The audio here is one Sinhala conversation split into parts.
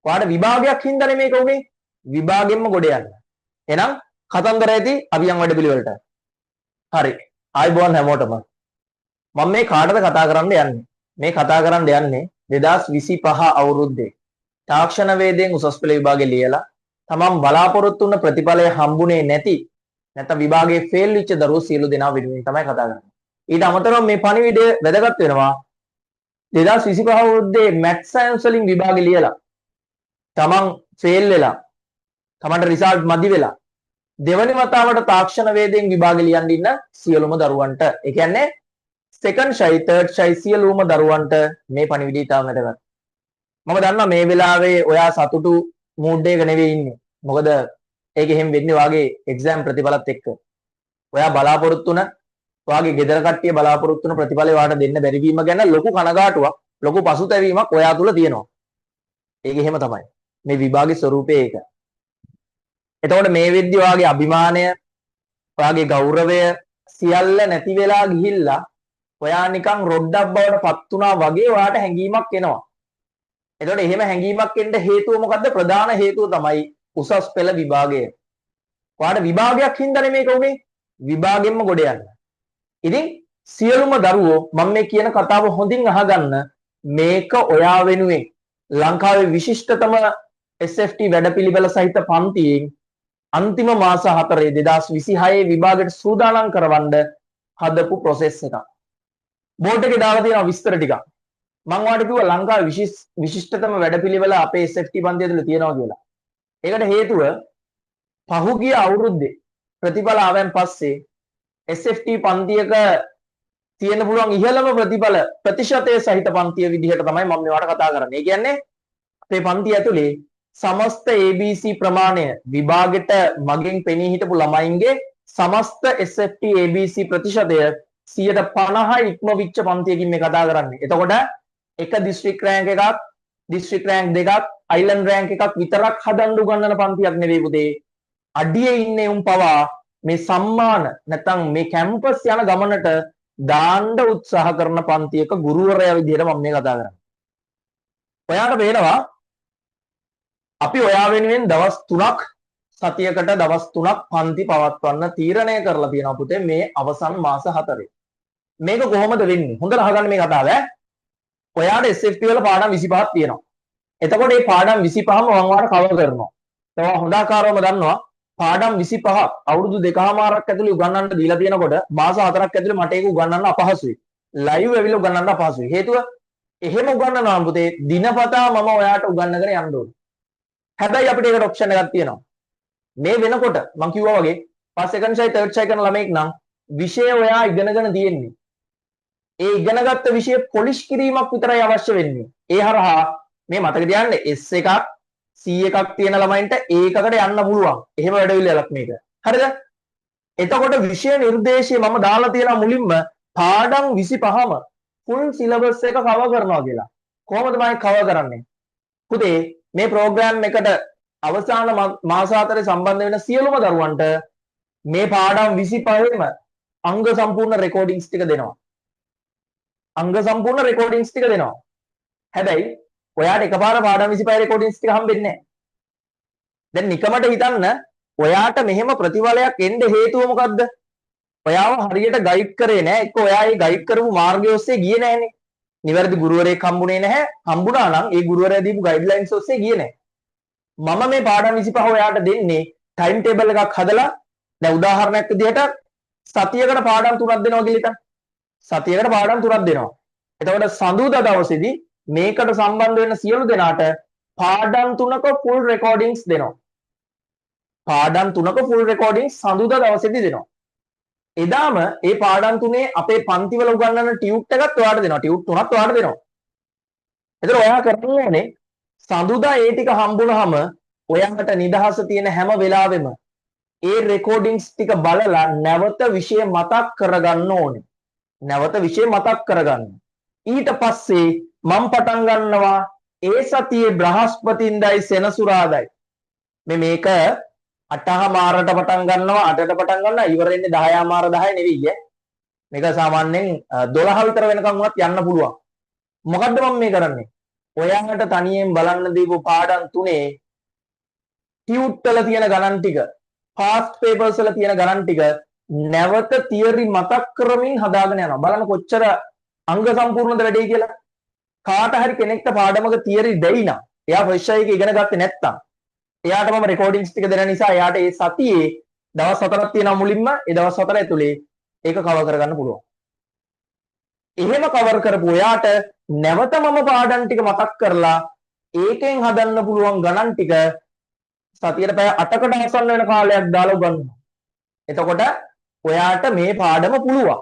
ඔයාට විභාගයක් හින්දානේ මේක උනේ. විභාගෙම්ම ගොඩ යන්න. එහෙනම් කතන්දර ඇති අපි යන් වැඩ පිළිවෙලට. හරි. ආයිබෝන් හැමෝටම. මම මේ කාටද කතා කරන්න යන්නේ? මේ කතා කරන්න යන්නේ 2025 අවුරුද්දේ තාක්ෂණ වේදයෙන් උසස් පෙළ විභාගේ ලියලා තමන් බලාපොරොත්තු වුණ ප්‍රතිඵලය හම්බුනේ නැති නැත්නම් විභාගයේ ෆේල් වෙච්ච දරුවෝ සියලු දෙනා වෙනුවෙන් තමයි කතා කරන්නේ. ඊට අමතරව මේ පණිවිඩය වැදගත් වෙනවා 2025 අවුරුද්දේ මැත්ස් සයන්ස් වලින් විභාගේ ලියලා තමන් ෆේල් වෙලා තමන්ට රිසල්ට් මදි වෙලා දෙවනි වතාවට තාක්ෂණ වේදයෙන් විභාගේ ලියන්න ඉන්න සියලුම දරුවන්ට ඒ කියන්නේ second shy third shy සියලුම දරුවන්ට මේ පණිවිඩය ඉතාම වැදගත්. මම දන්නවා මේ වෙලාවේ ඔයා සතුටු මූඩ් එකක නෙවෙයි ඉන්නේ. මොකද ඒක එහෙම වෙන්නේ වාගේ එක්සෑම් ප්‍රතිඵලත් එක්ක. ඔයා බලාපොරොත්තු වුණ ඔයාගේ ගෙදර කට්ටිය බලාපොරොත්තු වුණ ප්‍රතිඵලය ඔයාට දෙන්න බැරි වීම ගැන ලොකු කනගාටුවක්, ලොකු පසුතැවීමක් ඔයා තුල තියෙනවා. ඒක එහෙම තමයි. මේ විභාගයේ ස්වරූපය ඒක. එතකොට මේ වෙද්දී ඔයාගේ අභිමානය, ඔයාගේ ගෞරවය සියල්ල නැති වෙලා ගිහිල්ලා ඔයා නිකන් රොඩක් බවට පත් වුණා වගේ ඔයාට හැඟීමක් එනවා. එතකොට එහෙම හැඟීමක් එන්න හේතුව මොකද්ද? ප්‍රධාන හේතුව තමයි උසස් පෙළ විභාගය. ඔයාට විභාගයක් හින්දානේ මේක උනේ. විභාගෙම්ම ගොඩ යන්න. ඉතින් සියලුම දරුවෝ මම මේ කියන කතාව හොඳින් අහගන්න. මේක ඔයා වෙනුවෙන් ලංකාවේ විශිෂ්ටතම SFT වැඩපිළිවෙල සහිත පන්තියෙන් අන්තිම මාස 4 2026 විභාගයට සූදානම් කරවන්න හදපු process එකක්. බෝඩ් එකේ දාලා තියෙන විස්තර ටික. මම ඔයාලට කිව්වා ලංකාවේ විශිෂ්ටතම වැඩපිළිවෙල අපේ SFT පන්තිය තුළ තියෙනවා කියලා. ඒකට හේතුව පහුගිය අවුරුද්දේ ප්‍රතිඵල ආවෙන් පස්සේ SFT පන්තියක තියෙන පුළුවන් ඉහළම ප්‍රතිඵල ප්‍රතිශතය සහිත පන්තිය විදිහට තමයි මම මේවට කතා කරන්නේ. ඒ කියන්නේ අපේ පන්තිය ඇතුලේ සමස්ත ABC ප්‍රමාණය විභාගෙට මගෙන් පෙනී හිටපු ළමයින්ගේ සමස්ත SFT ABC ප්‍රතිශතය 50% ඉක්මවිච්ච පන්තියකින් මේ කතා කරන්නේ. එතකොට එක දිස්ත්‍රික් රෑන්ක් එකක්, දිස්ත්‍රික් රෑන්ක් දෙකක්, අයිලන්ඩ් රෑන්ක් එකක් විතරක් හදන්න උගන්වන පන්තියක් නෙවෙයි පුතේ. අඩියේ ඉන්නේ උන් පවා මේ සම්මාන නැත්නම් මේ කැම්පස් යන ගමනට දාන්න උත්සාහ කරන පන්තියක ගුරුවරයා විදිහට මම මේ කතා කරන්නේ. ඔයාට පේනවා අපි ඔයා වෙනුවෙන් දවස් 3ක් සතියකට දවස් 3ක් පන්ති පවත්වන්න තීරණය කරලා තියෙනවා පුතේ මේ අවසන් මාස 4. මේක කොහොමද වෙන්නේ? හොඳට අහගන්න මේ කතාව ඈ. ඔයාට SFT වල පාඩම් 25ක් තියෙනවා. එතකොට මේ පාඩම් 25ම මම ඔයාලට කවර් කරනවා. ඒවා හොඳ ආකාරවම දන්නවා. පාඩම් 25ක් අවුරුදු 2කමාරක් ඇතුළේ උගන්වන්න දීලා තියෙනකොට මාස 4ක් ඇතුළේ මට ඒක උගන්වන්න අපහසුයි. ලයිව් ඇවිල්ලා උගන්වන්න අපහසුයි. හේතුව එහෙම උගන්වනවා පුතේ දිනපතා මම ඔයාට උගන්වගෙන යන්න ඕනේ. හැබැයි අපිට ඒකට ඔප්ෂන් එකක් තියෙනවා. මේ වෙනකොට මම කිව්වා වගේ ෆස්ට් සෙකන්ඩ් සයි තර්ඩ් සයි කරන ළමෙක් නම් විෂය ඔයා ඉගෙනගෙන තියෙන්නේ. ඒ ඉගෙනගත්ත විෂය පොලිෂ් කිරීමක් විතරයි අවශ්‍ය වෙන්නේ. ඒ හරහා මේ මතක තියාගන්න S එකක් C එකක් තියෙන ළමයින්ට ඒකකට යන්න පුළුවන්. එහෙම වැඩවිල්ලක් මේක. හරිද? එතකොට විෂය නිර්දේශය මම දාලා තියෙනවා මුලින්ම පාඩම් 25ම ෆුල් සිලබස් එක කවර් කරනවා කියලා. කොහොමද මම කවර් කරන්නේ? පුතේ මේ ප්‍රෝග්‍රෑම් එකට අවසාන මාස 4 සම්බන්ධ වෙන සියලුම දරුවන්ට මේ පාඩම් 25ෙම අංග සම්පූර්ණ රෙකෝඩින්ග්ස් ටික දෙනවා. අංග සම්පූර්ණ රෙකෝඩින්ග්ස් ටික දෙනවා. හැබැයි ඔයාට එකපාර පාඩම් 25 රෙකෝඩින්ග්ස් ටික හම්බෙන්නේ නැහැ. දැන් නිකමට හිතන්න ඔයාට මෙහෙම ප්‍රතිඵලයක් එන්න හේතුව මොකද්ද? ඔයාව හරියට ගයිඩ් කරේ නැහැ. එක්ක ඔයා ඒ ගයිඩ් කරපු මාර්ගය ඔස්සේ ගියේ නැහනේ. නිවැරදි ගුරුවරයෙක් හම්බුනේ නැහැ. හම්බුණා නම් ඒ ගුරුවරයා දීපු ගයිඩ්ලයින්ස් ඔස්සේ ගියේ නැහැ. මම මේ පාඩම් 25 ඔයාට දෙන්නේ ටයිම් ටේබල් එකක් හදලා දැන් උදාහරණයක් විදිහට සතියකට පාඩම් 3ක් දෙනවා කියලා හිතන්න. සතියකට පාඩම් 3ක් දෙනවා. එතකොට සඳුදා දවසේදී මේකට සම්බන්ධ වෙන සියලු දෙනාට පාඩම් 3ක ෆුල් රෙකෝඩින්ග්ස් දෙනවා. පාඩම් 3ක ෆුල් රෙකෝඩින්ග්ස් සඳුදා දවසේදී දෙනවා. එදාම ඒ පාඩම් 3 අපේ පන්තිවල උගන්වන ටියුට් එකත් ඔයාලට දෙනවා. ටියුට් 3ක් ඔයාලට දෙනවා. එතකොට ඔයා කරන්නේ සඳුදා ඒ ටික හම්බුනහම ඔයාලට නිදහස තියෙන හැම වෙලාවෙම ඒ රෙකෝඩින්ග්ස් ටික බලලා නැවත විෂය මතක් කරගන්න ඕනේ. නැවත විෂය මතක් කරගන්න. ඊට පස්සේ මම පටන් ගන්නවා ඒ සතියේ බ්‍රහස්පතින්දයි සෙනසුරාදයි. මේක 8:00 පටන් ගන්නවා 8ට පටන් ගන්නවා ඉවර වෙන්නේ 10:00 10 නෙවෙයි ඈ. මේක සාමාන්‍යයෙන් 12 විතර වෙනකන් වුණත් යන්න පුළුවන්. මොකද්ද මම මේ කරන්නේ? ඔයාලට තනියෙන් බලන්න දීපු පාඩම් තුනේ ටියුට් වල තියෙන ගණන් ටික past papers වල තියෙන ගණන් ටික නැවත තියරි මතක් කරමින් හදාගෙන යනවා. බලන්න කොච්චර අංග සම්පූර්ණද වැඩේ කියලා. කාට හරි කෙනෙක්ට පාඩමක තියරි දෙයි නම් එයා ෆ්‍රෙෂ් එක ඉගෙන ගත්තේ නැත්තම් එයාට මම රෙකෝඩින්ග්ස් ටික දෙන නිසා එයාට ඒ සතියේ දවස් 4ක් තියෙනවා මුලින්ම ඒ දවස් 4 ඇතුලේ ඒක කවර් කරගන්න පුළුවන්. එහෙම කවර් කරපු එයාට නැවත මම පාඩම් ටික මතක් කරලා ඒකෙන් හදන්න පුළුවන් ගණන් ටික සතියට පැය 8කට ආසන්න වෙන කාලයක් දාලා උගන්වනවා. එතකොට ඔයාට මේ පාඩම පුළුවන්.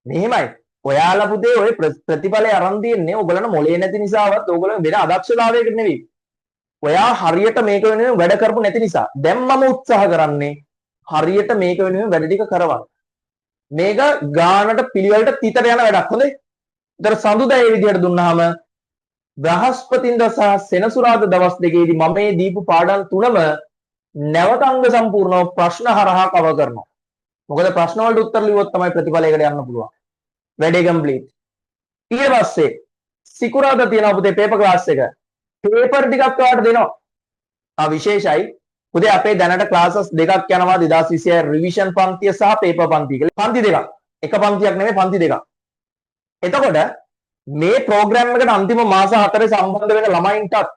මෙහෙමයි. ඔයාලා පුතේ ඔය ප්‍රතිඵලය අරන් තියන්නේ ඔයගලන මොලේ නැති නිසාවත් ඔයගලන වෙන අදක්ෂතාවයකට නෙවෙයි. ඔයා හරියට මේක වෙනුවෙන් වැඩ කරපු නැති නිසා. දැන් මම උත්සාහ කරන්නේ හරියට මේක වෙනුවෙන් වැඩ ටික කරවන්න. මේක ගානට පිළිවෙලට තිතට යන වැඩක්. හොඳයි. ඒතර සඳුදා මේ විදිහට දුන්නාම බ්‍රහස්පතින්දා සහ සෙනසුරාදා දවස් දෙකේදී මම මේ දීපු පාඩම් තුනම නැවත අංග සම්පූර්ණව ප්‍රශ්න හරහා කවර් කරනවා. මොකද ප්‍රශ්න වලට උත්තර ලියුවොත් තමයි ප්‍රතිඵලයකට යන්න පුළුවන්. වැඩේ කම්ප්ලීට්. ඊට පස්සේ සිකුරාදා තියෙනවා පුතේ පේපර් ක්ලාස් එක. පේපර් ටිකක් ඔයාලට දෙනවා. විශේෂයි. පුතේ අපේ දැනට ක්ලාසස් දෙකක් යනවා 2026 රිවිෂන් පන්තිය සහ පේපර් පන්තිය කියලා. පන්ති දෙකක්. එක පන්තියක් නෙමෙයි පන්ති දෙකක්. එතකොට මේ ප්‍රෝග්‍රෑම් එකට අන්තිම මාස 4 සම්බන්ධ වෙන ළමයින්ටත්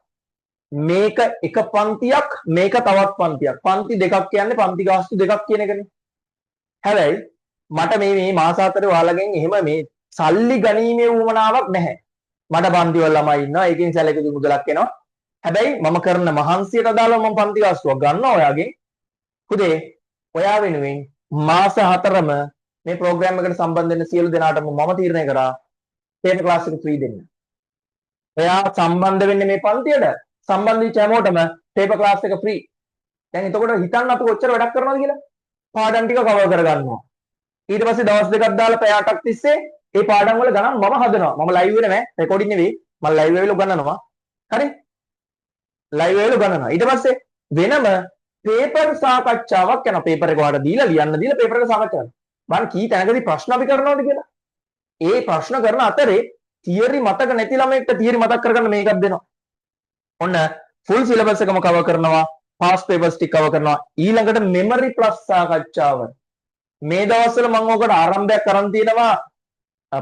මේක එක පන්තියක් මේක තවත් පන්තියක්. පන්ති දෙකක් කියන්නේ පන්ති ගාස්තු දෙකක් කියන එකනේ. හැබැයි මට මේ මාස 4 ඔයාලගෙන් එහෙම මේ සල්ලි ගණීමේ උවමනාවක් නැහැ. මට පන්ති වල ළමයි ඉන්නවා. ඒකෙන් සැලකිලි මුදලක් එනවා. හැබැයි මම කරන මහන්සියට අදාළව මම පන්ති ගාස්තුවක් ගන්නවා ඔයාගෙන්. පුතේ ඔයා වෙනුවෙන් මාස 4ම මේ ප්‍රෝග්‍රෑම් එකට සම්බන්ධ වෙන සියලු දෙනාටම මම තීරණය කරා පේපර් ක්ලාස් එක ෆ්‍රී දෙන්න. ඔයා සම්බන්ධ වෙන්නේ මේ පන්තියට සම්බන්ධ වෙච්ච හැමෝටම පේපර් ක්ලාස් එක ෆ්‍රී. දැන් එතකොට හිතන්න අපි කොච්චර වැඩක් කරනවද කියලා. පාඩම් ටික කවර් කරගන්නවා. ඊට පස්සේ දවස් දෙකක් දාලා පැය 8ක් තිස්සේ මේ පාඩම් වල ගණන් මම හදනවා. මම ලයිව් වෙන්නේ නැහැ. රෙකෝඩින් නෙවෙයි. මම ලයිව් වෙලා උගන්වනවා. හරි? ලයිව් වෙලා උගන්වනවා. ඊට පස්සේ වෙනම පේපර් සාකච්ඡාවක් යනවා. පේපර් එක ඔයාලට දීලා පේපර් එක සාකච්ඡා කරනවා. බලන්න කී තැනකදී ප්‍රශ්න අපි කරනවද කියලා. ඒ ප්‍රශ්න කරන අතරේ තියරි මතක නැති ළමයෙක්ට තියරි මතක් කරගන්න මේකක් දෙනවා. ඔන්න ෆුල් සිලබස් එකම කවර් කරනවා. පාස් පේපර්ස් ටික කවර් කරනවා. ඊළඟට මෙමරි ප්ලස් සාකච්ඡාව. මේ දවස්වල මම ඔකට ආරම්භයක් කරන් තියෙනවා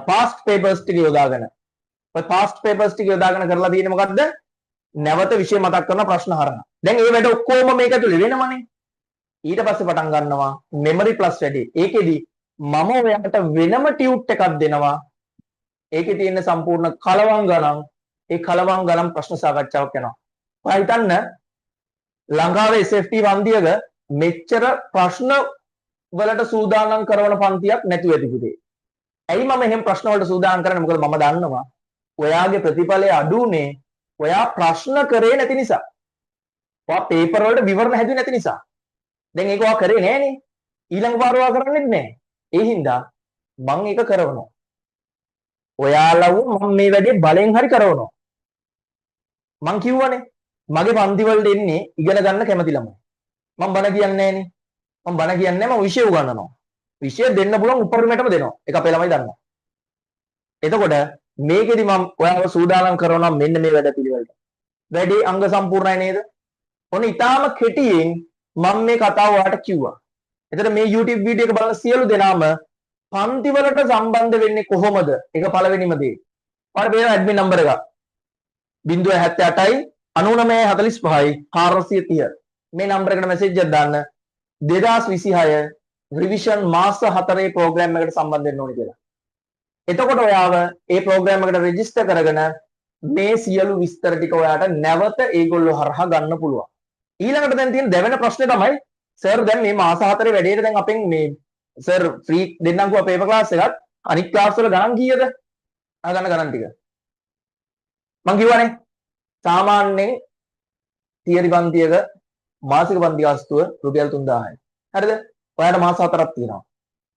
පාස්ට් පේපර්ස් ටික යොදාගෙන. ඔය පාස්ට් පේපර්ස් ටික යොදාගෙන කරලා තියෙන්නේ මොකද්ද? නැවත විෂය මතක් කරන ප්‍රශ්න හරහා. දැන් මේ වැඩ ඔක්කොම මේක ඇතුලේ වෙනවනේ. ඊට පස්සේ පටන් ගන්නවා මෙමරි ප්ලස් වැඩි. ඒකෙදි මම ඔයාලට වෙනම ටියුට් එකක් දෙනවා. ඒකේ තියෙන සම්පූර්ණ කලවම් ගණන්, ඒ කලවම් ගණන් ප්‍රශ්න සාකච්ඡාවක් යනවා. ඔයා හිතන්න ලංකාවේ SFT පන්තියක මෙච්චර ප්‍රශ්න වලට සූදානම් කරන පන්තියක් නැතුව ඇති පුතේ. ඇයි මම එහෙම ප්‍රශ්න වලට සූදානම් කරන්නේ? මොකද මම දන්නවා ඔයාගේ ප්‍රතිඵලය අඩු උනේ ඔයා ප්‍රශ්න කරේ නැති නිසා. ඔයා පේපර් වලට විවරණ හැදුවේ නැති නිසා. දැන් ඒක ඔයා කරේ නෑනේ. ඊළඟ පාර ඔයා කරන්නේත් නෑ. ඒ හින්දා මම ඒක කරනවා. ඔයාලව මම මේ වැඩේ බලෙන් හරි කරනවා. මං කිව්වනේ මගේ පන්ති වලට එන්නේ ඉගෙන ගන්න කැමති ළමයි. මම බණ කියන්නේ නෑනේ. මම බණ කියන්නේ නෑ මම විෂය උගන්වනවා. විෂය දෙන්න පුළුවන් උපරිමයටම දෙනවා. ඒක අපේ ළමයි දන්නවා. එතකොට මේකෙදි මම ඔයාලව සූදානම් කරනවා මෙන්න මේ වැඩ පිළිවෙලට. වැඩේ අංග සම්පූර්ණයි නේද? ඔන්න ඊටාම කෙටියෙන් මම මේ කතාව ඔයාලට කිව්වා. එතකොට මේ YouTube වීඩියෝ එක බලන සියලු දෙනාම පන්ති වලට සම්බන්ධ වෙන්නේ කොහොමද? ඒක පළවෙනිම දේ. ඔයාලට පේන ඇඩ්මින් නම්බර එක 078යි 9945යි 430. මේ නම්බර එකට මැසේජ් එකක් දාන්න 2026 රිවිෂන් මාස 4 ප්‍රෝග්‍රෑම් එකට සම්බන්ධ වෙන්න ඕනේ කියලා. එතකොට ඔයාව ඒ ප්‍රෝග්‍රෑම් එකට රෙජිස්ටර් කරගෙන මේ සියලු විස්තර ටික ඔයාට නැවත ඒගොල්ලෝ හරහා ගන්න පුළුවන්. ඊළඟට දැන් තියෙන දෙවෙනි ප්‍රශ්නේ තමයි සර් දැන් මේ මාස 4 වැඩේට දැන් අපෙන් මේ සර් ෆ්‍රී දෙන්නම්කෝ පේපර් ක්ලාස් එකත් අනිත් ක්ලාස් වල ගණන් කීයද? ගණන් ටික. මං කිව්වනේ සාමාන්‍යයෙන් තියරි පන්තියක මාසික පන්ති ගාස්තුව රුපියල් 3000යි. හරිද? ඔයාලට මාස 4ක් තියෙනවා.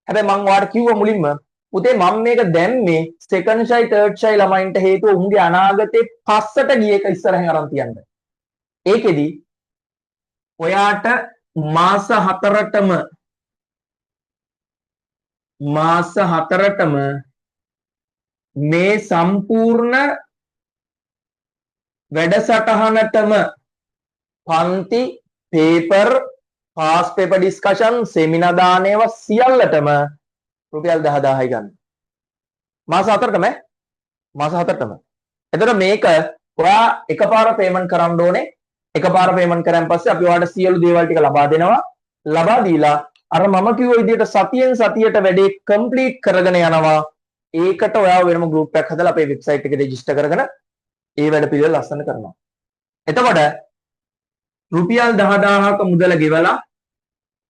හැබැයි මං ඔයාලට කිව්වා මුලින්ම පුතේ මම මේක දැම්මේ සෙකන්ඩ් ෂයි තර්ඩ් ෂයි ළමයින්ට හේතුව උන්ගේ අනාගතේ පස්සට ගිය එක ඉස්සරහින් අරන් තියන්න. ඒකෙදි ඔයාට මාස 4ටම මේ සම්පූර්ණ වැඩසටහනටම පන්ති පේපර් පාස් පේපර් ඩිස්කෂන් සෙමිනා දාන ඒවා සියල්ලටම රුපියල් 10000යි ගන්න. මාස 4ටම මාස 4ටම. එතකොට මේක ඔයා එකපාර පේමන්ට් කරන්න ඕනේ. එකපාර පේමන්ට් කරන් පස්සේ අපි ඔයාලට සියලු දේවල් ටික ලබා දෙනවා. ලබා දීලා අර මම කිව්ව විදිහට සතියෙන් සතියට වැඩේ කම්ප්ලීට් කරගෙන යනවා. ඒකට ඔයාව වෙනම ගෲප් එකක් හදලා අපේ වෙබ්සයිට් එකේ රෙජිස්ටර් කරගෙන ඒ වැඩ පිළිවෙල ලස්සන කරනවා. එතකොට රුපියල් 10000ක මුදල ගෙවලා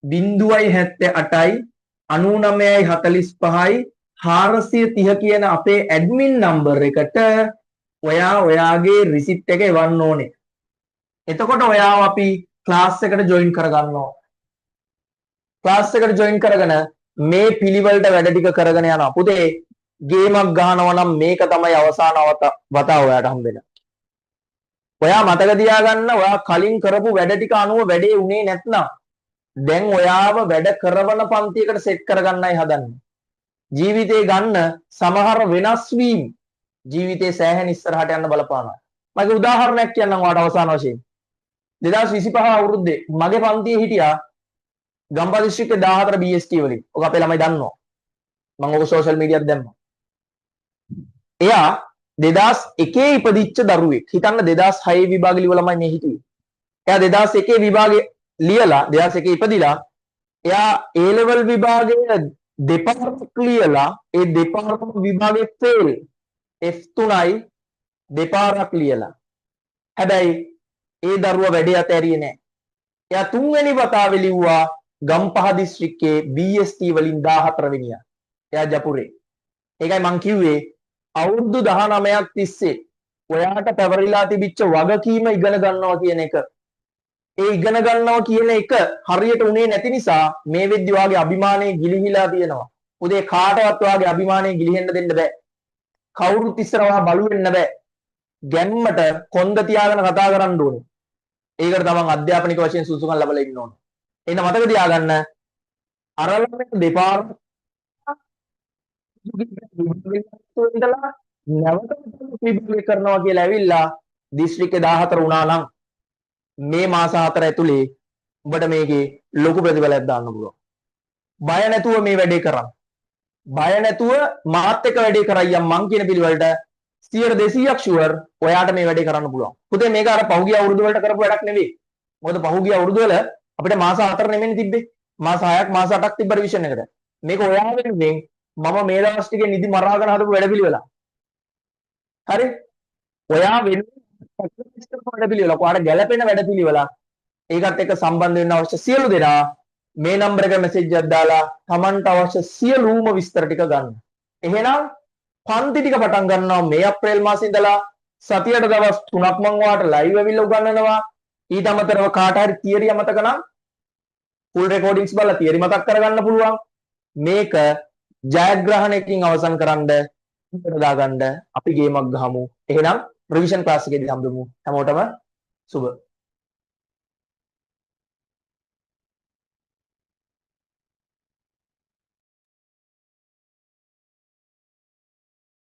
0.78යි 99.45යි 430 කියන අපේ ඇඩ්මින් නම්බර් එකට ඔයා ඔයාගේ රිසිට් එක එවන්න ඕනේ. එතකොට ඔයාව අපි ක්ලාස් එකට ජොයින් කරගන්නවා. ක්ලාස් එකට ජොයින් කරගෙන මේ පිළිවෙලට වැඩ ටික කරගෙන යනවා. පුතේ ගේමක් ගහනවා නම් මේක තමයි අවසාන වතාව ඔයාට හම්බෙන. ඔයා මතක තියාගන්න ඔයා කලින් කරපු වැඩ ටික අනුව වැඩේ උනේ නැත්නම් දැන් ඔයාව වැඩ කරවන පන්තියකට සෙට් කරගන්නයි හදන්නේ. ජීවිතේ ගන්න සමහර වෙනස් වීම් ජීවිතේ සෑහෙන ඉස්සරහට යන්න බලපානවා. මගේ උදාහරණයක් කියන්නම් ඔයාලට අවසාන වශයෙන්. 2025 අවුරුද්දේ මගේ පන්තියේ හිටියා ගම්පහ දිස්ත්‍රික්කේ 14 BST වලින්. ඔක අපේ ළමයි දන්නවා. මම ඔක සෝෂල් මීඩියාත් දැම්මා. එයා 2001 ඉපදිච්ච දරුවෙක්. හිතන්න 2006 විභාගෙ ලියව ළමයි මේ හිටියේ. එයා 2001 විභාගෙ ලියලා 2001 ඉපදිලා එයා A level විභාගයේ දෙපාරක් ලියලා ඒ දෙපාරම විභාගේ ෆේල් F3යි දෙපාරක් ලියලා. හැබැයි ඒ දරුවා වැඩේ අතෑරියේ නැහැ. එයා තුන්වෙනි වතාවේ ලිව්වා ගම්පහ දිස්ත්‍රික්කයේ BST වලින් 14 වෙනියා. එයා ජපුරේ. ඒකයි මං කිව්වේ අවුරුදු 19ක් තිස්සේ ඔයාට පැවරිලා තිබිච්ච වගකීම ඉගෙන ගන්නවා කියන එක. ඒ ඉගෙන ගන්නවා කියන එක හරියට උනේ නැති නිසා මේ වෙද්දි වාගේ අභිමානය ගිලිහිලා තියෙනවා. උදේ කාටවත් වාගේ අභිමානය ගිලිහෙන්න දෙන්න බෑ. කවුරුත් ඉස්සරහා බලු වෙන්න බෑ. ගැම්මට කොන්ද තියාගෙන කතා කරන්න ඕනේ. ඒකට තමන් අධ්‍යාපනික වශයෙන් සුසුකම් ලැබලා ඉන්න ඕනේ. එන්න මතක තියාගන්න අරලම දෙපාර ඉඳලා නැවත විභාගය කරනවා කියලා ඇවිල්ලා දිස්ත්‍රික්කේ 14 වුණා නම් මේ මාස 4 ඇතුලේ ඔබට මේකේ ලොකු ප්‍රතිඵලයක් දාන්න පුළුවන්. බය නැතුව මේ වැඩේ කරන්න. බය නැතුව මාත් එක්ක වැඩේ කරයියම් මං කියන පිළිවෙලට 100% ෂුවර් ඔයාට මේ වැඩේ කරන්න පුළුවන්. පුතේ මේක අර පහුගිය අවුරුදු වලට කරපු වැඩක් නෙවෙයි. මොකද පහුගිය අවුරුදු වල අපිට මාස 4 නෙමෙයි තිබ්බේ. මාස 6ක් මාස 8ක් තිබ්බ රිවිෂන් එකට. මේක ඔයා වෙනුවෙන් මම මේ දවස් ටිකේ නිදි මරාගෙන හදපු වැඩ පිළිවෙල. හරි? ඔයා වෙනුවෙන් වැඩ පිළිවෙල. ඔයාට ගැළපෙන වැඩ පිළිවෙල. ඒකත් එක්ක සම්බන්ධ වෙන්න අවශ්‍ය සියලු දෙනා මේ නම්බර එක මැසේජ් එකක් දාලා Tamanට අවශ්‍ය සියලුම විස්තර ටික ගන්න. එහෙනම් පන්ති ටික පටන් ගන්නවා මේ අප්‍රේල් මාසේ ඉඳලා සතියට දවස් 3ක් මම ඔයාලට ලයිව් ඇවිල්ලා උගන්වනවා. ඊට අමතරව කාට හරි තියරිය මතක නම් ෆුල් රෙකෝඩින්ග්ස් බලලා තියරි මතක් කරගන්න පුළුවන්. මේක ජයග්‍රහණයකින් අවසන් කරන්න දාගන්න අපි ගේමක් ගහමු. එහෙනම් රිවිෂන් ක්ලාස් එකේදී හම්බෙමු. හැමෝටම සුබ